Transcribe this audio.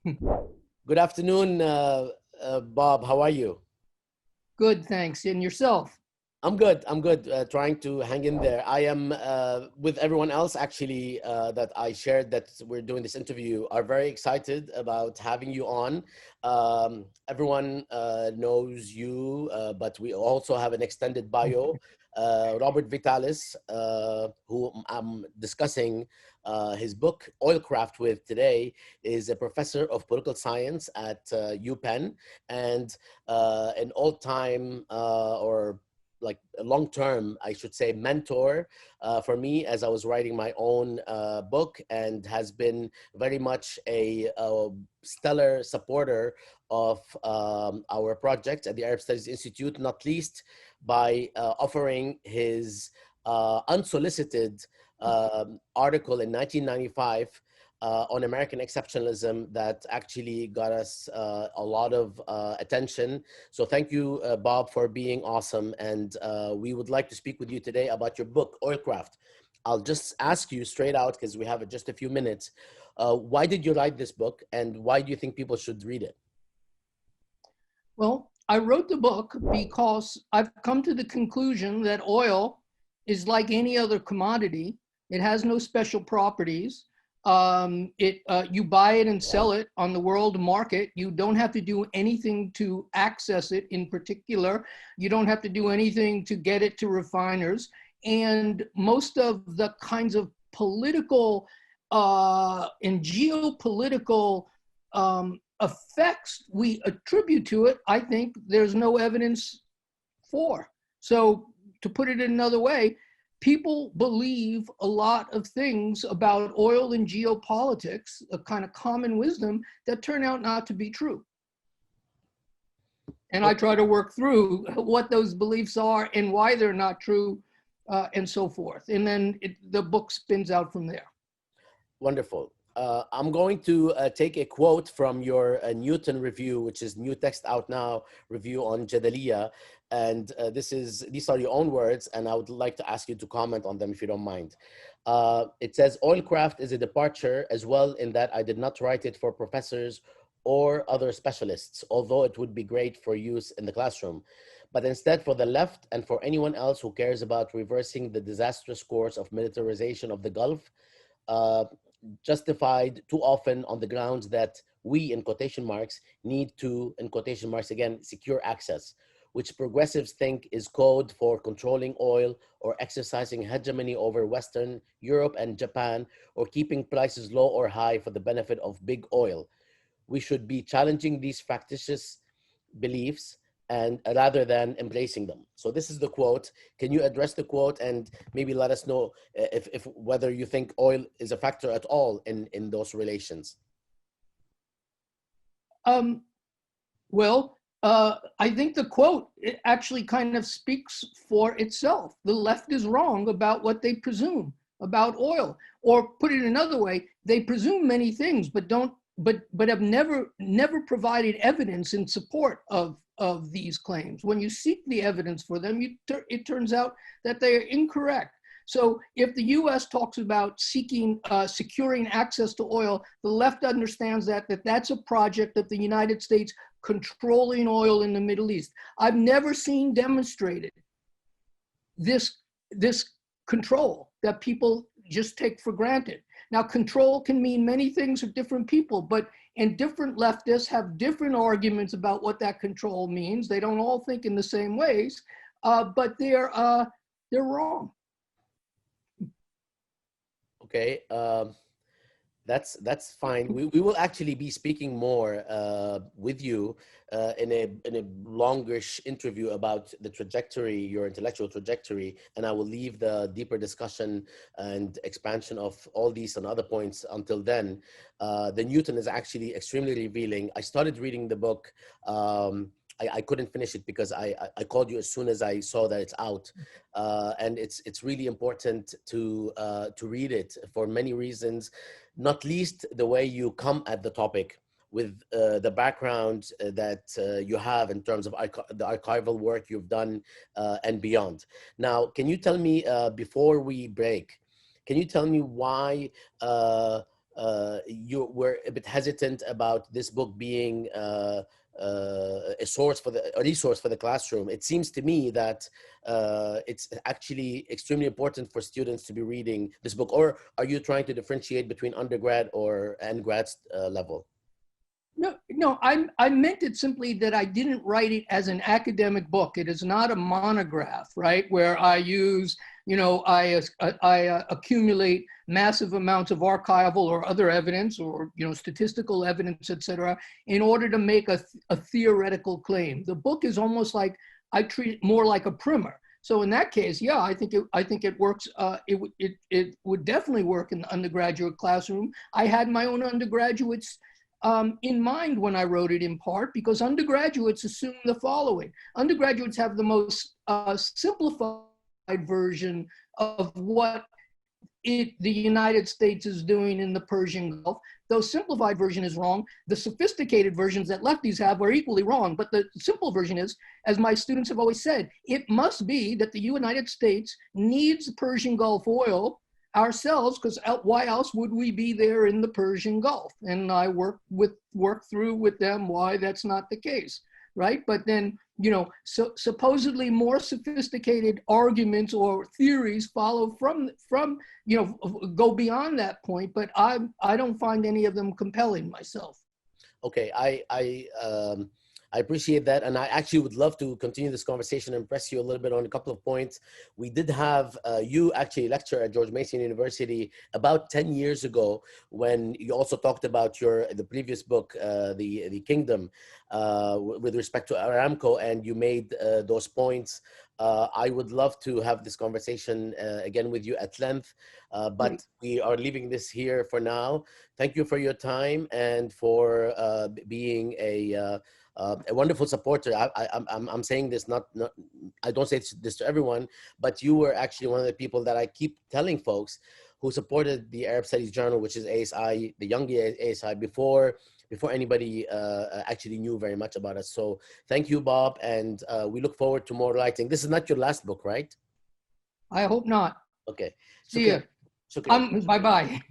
Good afternoon, Bob. How are you? Good, thanks. And yourself? I'm good. I'm good. Trying to hang in there. I am with everyone else actually that I shared that we're doing this interview are very excited about having you on. Everyone knows you, but we also have an extended bio. Robert Vitalis, who I'm discussing his book Oilcraft with today, is a professor of political science at UPenn and an all-time or like a long-term, I should say, mentor for me as I was writing my own book, and has been very much a stellar supporter of our project at the Arab Studies Institute, not least by offering his unsolicited article in 1995 on American exceptionalism that actually got us a lot of attention. So thank you, Bob, for being awesome. And we would like to speak with you today about your book, Oilcraft. I'll just ask you straight out, because we have just a few minutes. Why did you write this book, and why do you think people should read it? Well, I wrote the book because I've come to the conclusion that oil is like any other commodity. It has no special properties. You buy it and sell it on the world market. You don't have to do anything to access it in particular. You don't have to do anything to get it to refiners. And most of the kinds of political and geopolitical effects we attribute to it, I think there's no evidence for. So to put it in another way, people believe a lot of things about oil and geopolitics, a kind of common wisdom, that turn out not to be true. And I try to work through what those beliefs are and why they're not true, and so forth. And then the book spins out from there. Wonderful. I'm going to take a quote from your Newton review, which is New Text Out Now review on Jadaliya. And these are your own words, and I would like to ask you to comment on them if you don't mind. It says, Oilcraft is a departure as well in that I did not write it for professors or other specialists, although it would be great for use in the classroom, but instead for the left and for anyone else who cares about reversing the disastrous course of militarization of the Gulf, justified too often on the grounds that we, in quotation marks, need to, in quotation marks again, secure access, which progressives think is code for controlling oil or exercising hegemony over Western Europe and Japan, or keeping prices low or high for the benefit of big oil. We should be challenging these factitious beliefs and rather than embracing them. So this is the quote. Can you address the quote and maybe let us know if whether you think oil is a factor at all in those relations? Well, I think the quote actually kind of speaks for itself. The left is wrong about what they presume about oil, or put it another way, they presume many things, but have never provided evidence in support of these claims. When you seek the evidence for them, it turns out that they are incorrect. So if the US talks about securing access to oil, the left understands that that's a project of the United States controlling oil in the Middle East. I've never seen demonstrated this control that people just take for granted. Now, control can mean many things to different people, and different leftists have different arguments about what that control means. They don't all think in the same ways, but they're wrong. Okay, that's fine. We will actually be speaking more with you in a longish interview about the trajectory, your intellectual trajectory, and I will leave the deeper discussion and expansion of all these and other points until then. The Newton is actually extremely revealing. I started reading the book. I couldn't finish it because I called you as soon as I saw that it's out, and it's really important to read it for many reasons, not least the way you come at the topic with the background that you have in terms of the archival work you've done and beyond. Now, can you tell me before we break? Can you tell me why you were a bit hesitant about this book being a resource for the classroom. It seems to me that it's actually extremely important for students to be reading this book. Or are you trying to differentiate between undergrad and grad level? No, I meant it simply that I didn't write it as an academic book. It is not a monograph, right? Where I use, I accumulate massive amounts of archival or other evidence or, statistical evidence, et cetera, in order to make a theoretical claim. The book is almost like, I treat it more like a primer. So in that case, yeah, I think it works. It would definitely work in the undergraduate classroom. I had my own undergraduates in mind when I wrote it, in part because undergraduates assume the following. Undergraduates have the most simplified version of what the United States is doing in the Persian Gulf. Though simplified version is wrong, the sophisticated versions that lefties have are equally wrong. But the simple version is, as my students have always said, it must be that the United States needs Persian Gulf oil ourselves, because why else would we be there in the Persian Gulf? And I work through with them why that's not the case, right? But then, supposedly more sophisticated arguments or theories follow from go beyond that point. But I don't find any of them compelling myself. Okay, I appreciate that. And I actually would love to continue this conversation and press you a little bit on a couple of points. We did have you actually lecture at George Mason University about 10 years ago, when you also talked about the previous book, the Kingdom, with respect to Aramco, and you made those points. I would love to have this conversation again with you at length, but we are leaving this here for now. Thank you for your time and for being a wonderful supporter. I'm saying this not I don't say this to everyone, but you were actually one of the people that I keep telling folks who supported the Arab Studies Journal, which is ASI, the young ASI, before anybody actually knew very much about us. So thank you, Bob, and we look forward to more writing. This is not your last book, right? I hope not. Okay. See ya. Bye-bye.